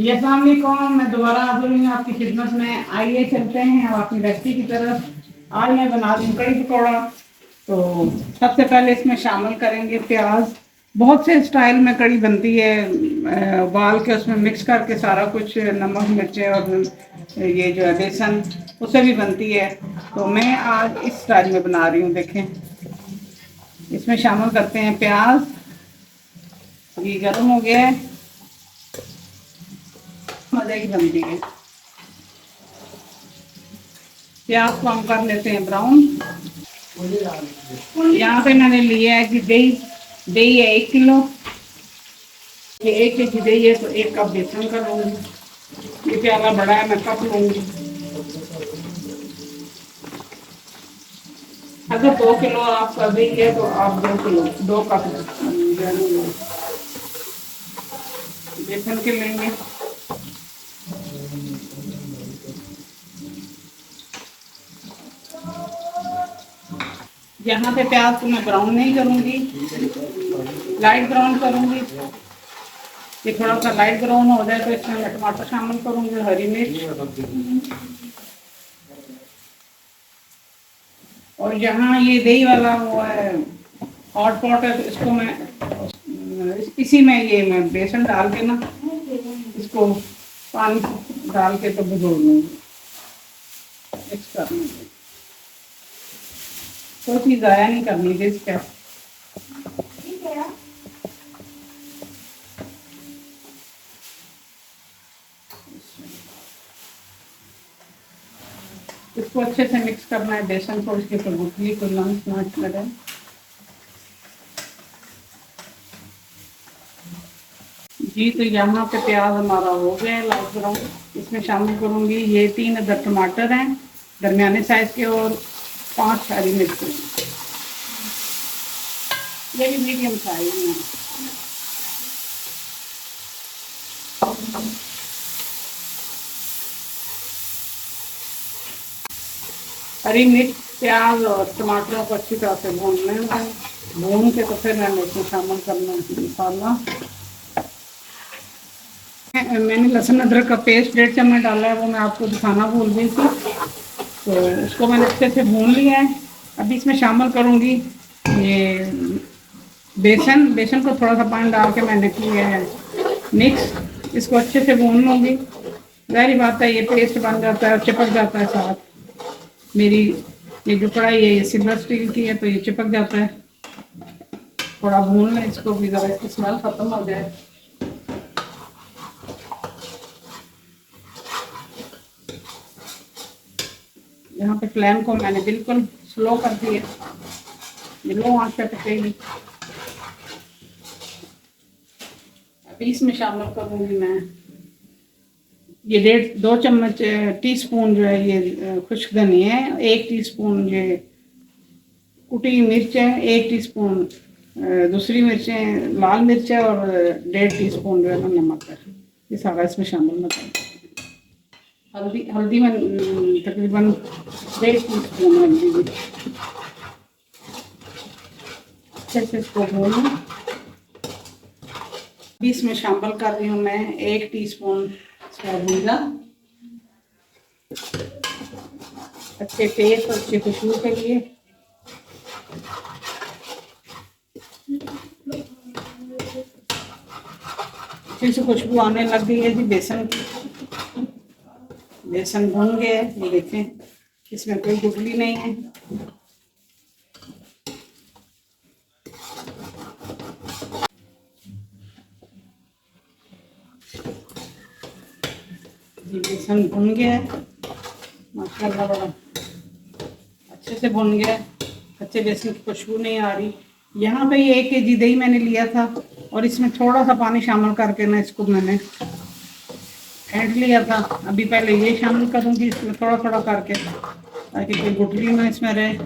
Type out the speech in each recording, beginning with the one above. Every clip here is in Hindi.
जी अस्सलाम वालेकुम। मैं दोबारा हाजिर हुई हूँ आपकी खिदमत में। आइए चलते हैं अब अपनी रेसिपी की तरफ। आज मैं बना रही हूँ कढ़ी पकौड़ा। तो सबसे पहले इसमें शामिल करेंगे प्याज। बहुत से स्टाइल में कढ़ी बनती है, उबाल के उसमें मिक्स करके सारा कुछ, नमक मिर्चें और ये जो है बेसन, उससे भी बनती है। तो मैं आज इस स्टाइल में बना रही हूँ। देखें, इसमें शामिल करते हैं प्याज। ये गर्म हो गया है, मज़े की बनती है। प्याज को हम कर लेते हैं ब्राउन। यहाँ पे मैंने लिया है कि दही। दही है 1 किलो। ये 1 केजी दही है तो 1 कप बेसन का लूँगी। ये प्याला बड़ा है, मैं कप लूँगी। अगर 2 किलो आपका दही है तो आप 2 किलो 2 कप बेसन के लेंगे। यहाँ पे प्याज को मैं ब्राउन नहीं करूँगी, लाइट ब्राउन करूँगी। ये थोड़ा सा लाइट ब्राउन हो जाए तो इसमें मैं टमाटर शामिल करूँगी, हरी मिर्च। और यहाँ ये दही वाला वो है, हॉट पॉट है, तो इसको मैं इसी में ये मैं बेसन डाल के ना इसको पानी डाल के तो भिगो लूँगी, मिक्स कर लूँगी। कोई चीज़ ज़ाया नहीं करनी थी इसका। इसको अच्छे से मिक्स करना है बेसन को, इसके ऊपर गुठली को लम्स ना लगे। जी तो यहाँ पे प्याज हमारा हो गया है लाइट ब्राउन। इसमें शामिल करूँगी ये 3 अदर टमाटर हैं दरमियाने साइज के, और 5 हरी मिर्च, ये भी मीडियम साइज में। हरी मिर्च, प्याज और टमाटरों को अच्छी तरह से भूनने में, भून के तो फिर मैंने इसमें शामिल करना मसाला। मैंने लहसुन अदरक का पेस्ट 1.5 चम्मच डाला है, वो मैं आपको दिखाना भूल गई थी। तो उसको मैंने अच्छे से भून लिया है। अभी इसमें शामिल करूँगी ये बेसन। बेसन को थोड़ा सा पानी डाल के मैंने किया है मिक्स। इसको अच्छे से भून लूँगी। ज़ाहिर बात है ये पेस्ट बन जाता है और चिपक जाता है साथ। मेरी ये जो कढ़ाई है ये सिल्वर स्टील की है तो ये चिपक जाता है। थोड़ा भून लें इसको भी, ज़रा इसकी स्मेल ख़त्म हो जाए। यहाँ पे फ्लेम को मैंने बिल्कुल स्लो कर दिया, ये लो आंच पे पकेगी। अभी इसमें शामिल करूँगी मैं ये 2 चम्मच टीस्पून जो है ये खुश्क धनिया है, 1 टीस्पून ये कुटी मिर्च है, 1 टीस्पून दूसरी मिर्चें लाल मिर्च है, और 1.5 टीस्पून जो है ना नमक है। ये सारा इसमें शामिल मैं करूँगी। हल्दी हल्दी में तकरीबन 1.5 टीस्पून हल्दी भी। अच्छे से इसको भूनूं। अभी इसमें शामिल कर रही हूँ मैं 1 टीस्पून जीरा, अच्छे टेस्ट और अच्छी खुशबू के लिए। अच्छी सी खुशबू आने लग गई है जी बेसन की। बेसन भून गया है, ये देखें इसमें कोई गुठली नहीं है। ये बेसन भुन गया है माशाल्लाह, बड़ा अच्छे से भुन गया है। कच्चे बेसन की खुशबू नहीं आ रही। यहाँ पे ये 1 केजी दही मैंने लिया था और इसमें थोड़ा सा पानी शामिल करके ना इसको मैंने फेंट लिया था। अभी पहले ये शामिल करूँगी इसमें थोड़ा थोड़ा करके, ताकि कोई गुठली ना इसमें रहे।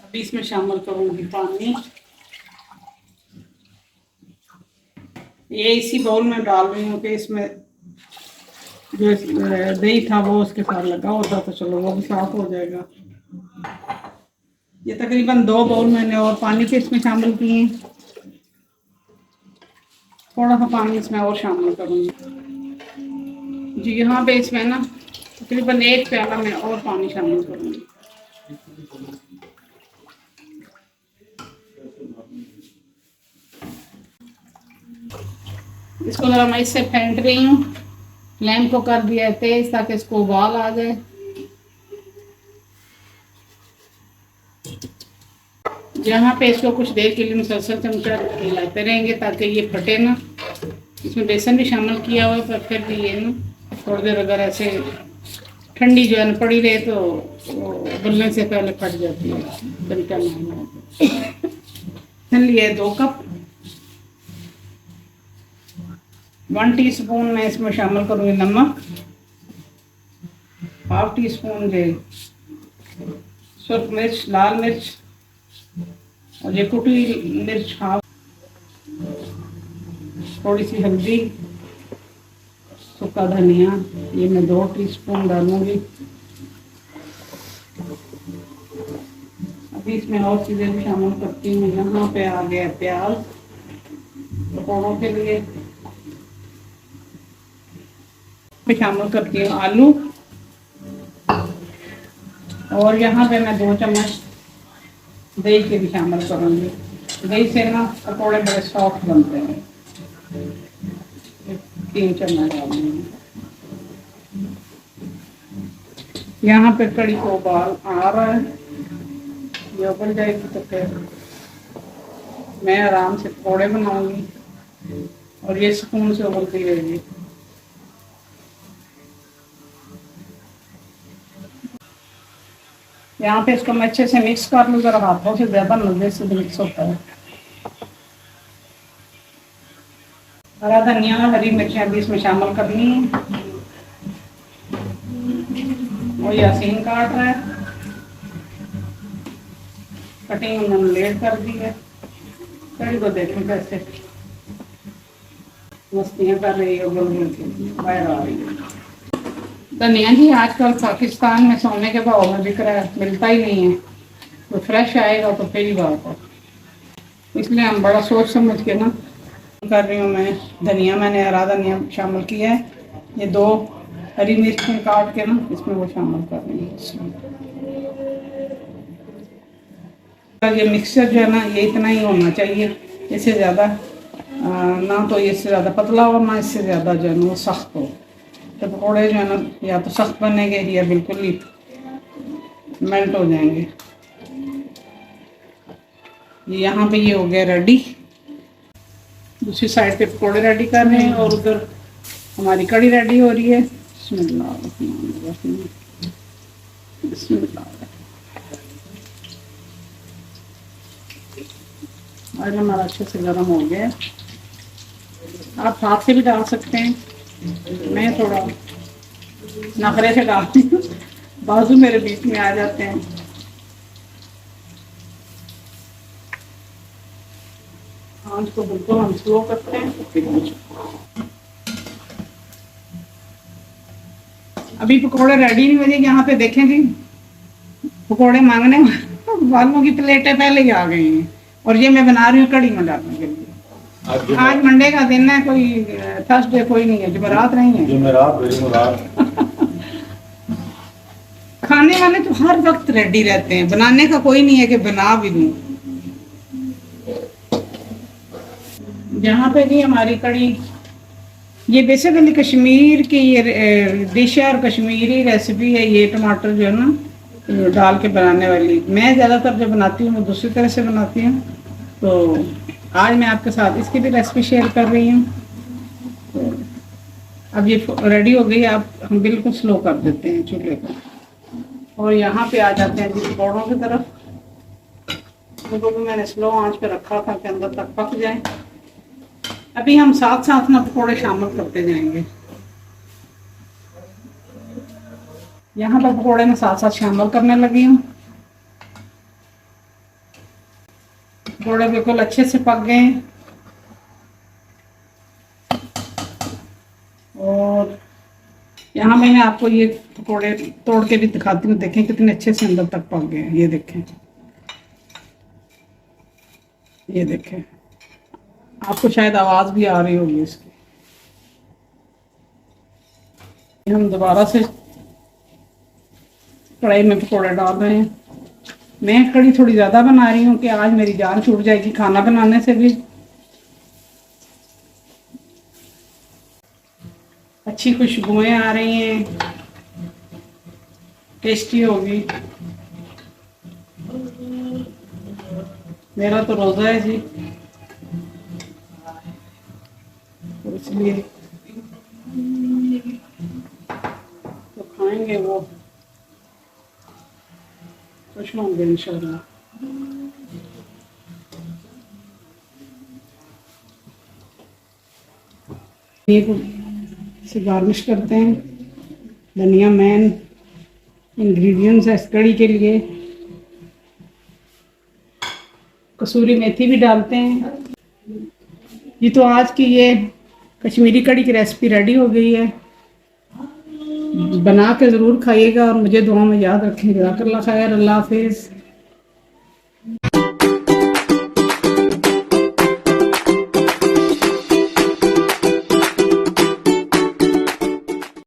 अभी इसमें शामिल करूँगी पानी। ये इसी बाउल में डाल रही हूँ कि इसमें जो दही था वो उसके साथ लगा होता तो चलो वो भी साफ हो जाएगा। ये तकरीबन 2 बाउल मैंने और पानी के इसमें शामिल किए हैं। थोड़ा सा पानी इसमें और शामिल करूँगी जी। यहाँ पे इसमें ना तकरीबन 1 प्याला मैं और पानी शामिल करूँगी। इसको ज़रा मैं इससे फेंट रही हूँ। फ्लेम को कर दिया है तेज ताकि इसको उबाल आ जाए। यहाँ पे इसको कुछ देर के लिए मुसलसल चमचा हिलाते रहेंगे ताकि ये फटे ना। इसमें बेसन भी शामिल किया हुआ है पर फिर भी ये ना थोड़ी देर अगर ऐसे ठंडी जो है ना पड़ी रहे तो उबलने से पहले फट जाती है। तरीका नहीं लिए 2 कप 1 टीस्पून मैं इसमें शामिल करूँगी नमक, ½ टीस्पून जो सुर्ख मिर्च लाल मिर्च और ये कुटी मिर्च हाफ, थोड़ी सी हल्दी, सूखा धनिया ये मैं 2 टीस्पून डालूंगी। अभी इसमें और चीज़ें भी शामिल करती हूँ। यहाँ पे आ गया प्याज पकौड़ों के लिए। मैं शामिल करती हूँ आलू और यहाँ पे मैं 2 चम्मच दही के भी शामिल करूँगी। दही से ना पकौड़े बड़े सॉफ्ट बनते हैं। 3 चम्मच डालूंगी। यहाँ पे कड़ी को उबाल आ रहा है, ये उबल जाएगी तो फिर मैं आराम से पकौड़े बनाऊंगी और ये सुकून से उबलती रहेगी। यहाँ पे इसको मैं अच्छे से मिक्स कर लूँ, जरा हाथों से ज़्यादा मज़े से मिक्स होता है। हरा धनिया हरी मिर्चियाँ भी इसमें शामिल करनी है। और यासीन काट रहा है, कटिंग उन्होंने लेट कर दी है। कड़ी को देखें कैसे मस्तियाँ कर रही है, बाहर आ रही है। धनिया जी आजकल पाकिस्तान में सोने के भाव में बिक रहा है, मिलता ही नहीं है। तो फ्रेश आएगा तो फिर ही बात है। इसलिए हम बड़ा सोच समझ के ना कर रही हूँ। मैं धनिया मैंने हरा धनिया शामिल किया है। ये 2 हरी मिर्च में काट के ना इसमें वो शामिल कर रही हूँ। ये मिक्सचर जो है ना ये इतना ही होना चाहिए, इससे ज़्यादा ना तो इससे ज़्यादा पतला हो ना इससे ज़्यादा जो है ना वो सख्त हो। तो पकौड़े जो है ना या तो सख्त बनेंगे या बिल्कुल ही मेल्ट हो जाएंगे। यहाँ पे ये हो गया रेडी। दूसरी साइड पे पकौड़े रेडी कर रहे हैं और उधर हमारी कड़ी रेडी हो रही है। और हमारा अच्छे से गर्म हो गया। आप हाथ से भी डाल सकते हैं, मैं थोड़ा नखरे से डालती हूँ, बाजू मेरे बीच में आ जाते हैं। आंच को बिल्कुल हम स्लो करते हैं। अभी पकोड़े रेडी नहीं हुए। यहाँ पे देखें जी पकोड़े मांगने वालों की प्लेटें पहले ही आ गई हैं और ये मैं बना रही हूँ कड़ी में डालने के लिए। आज मंडे का दिन है, कोई थर्सडे कोई नहीं है, जुमेरात नहीं है। खाने वाले तो हर वक्त रेडी रहते हैं, बनाने का कोई नहीं है कि बना भी दूं। यहाँ पे जी हमारी कड़ी ये बेसिकली कश्मीर की ये डिश है और कश्मीरी रेसिपी है। ये टमाटर जो है ना डाल के बनाने वाली, मैं ज़्यादातर जो बनाती हूँ वो दूसरी तरह से बनाती हूँ। तो आज मैं आपके साथ इसकी भी रेसिपी शेयर कर रही हूँ। तो अब ये रेडी हो गई। आप हम बिल्कुल स्लो कर देते हैं चूल्हे को और यहाँ पे आ जाते हैं जी पकौड़ों की तरफ। उनको भी मैंने स्लो आंच पे रखा था कि अंदर तक पक जाए। अभी हम साथ साथ ना पकौड़े शामिल करते जाएंगे। यहाँ पर पकौड़े में साथ साथ शामिल करने लगी हूँ। पकौड़े बिल्कुल अच्छे से पक गए और यहाँ मैंने आपको ये पकौड़े तोड़ के भी दिखाती हूँ। देखें कितने अच्छे से अंदर तक पक गए हैं। ये देखें, ये देखें आपको शायद आवाज़ भी आ रही होगी इसकी। हम दोबारा से कढ़ाई में पकौड़े डाल रहे हैं। मैं कढ़ी थोड़ी ज़्यादा बना रही हूँ कि आज मेरी जान छूट जाएगी खाना बनाने से भी। अच्छी खुशबुएं आ रही हैं, टेस्टी होगी। मेरा तो रोज़ा है जी, तो इसलिए तो खाएंगे वो खुश होंगे इंशाल्लाह। ये को से गार्निश करते हैं। धनिया मेन इंग्रेडिएंट्स है इस कढ़ी के लिए। कसूरी मेथी भी डालते हैं। ये तो आज की ये कश्मीरी कढ़ी की रेसिपी रेडी हो गई है। बना के ज़रूर खाइएगा और मुझे दुआ में याद रखें। जज़ाकल्लाह खैर। अल्लाह हाफिज़।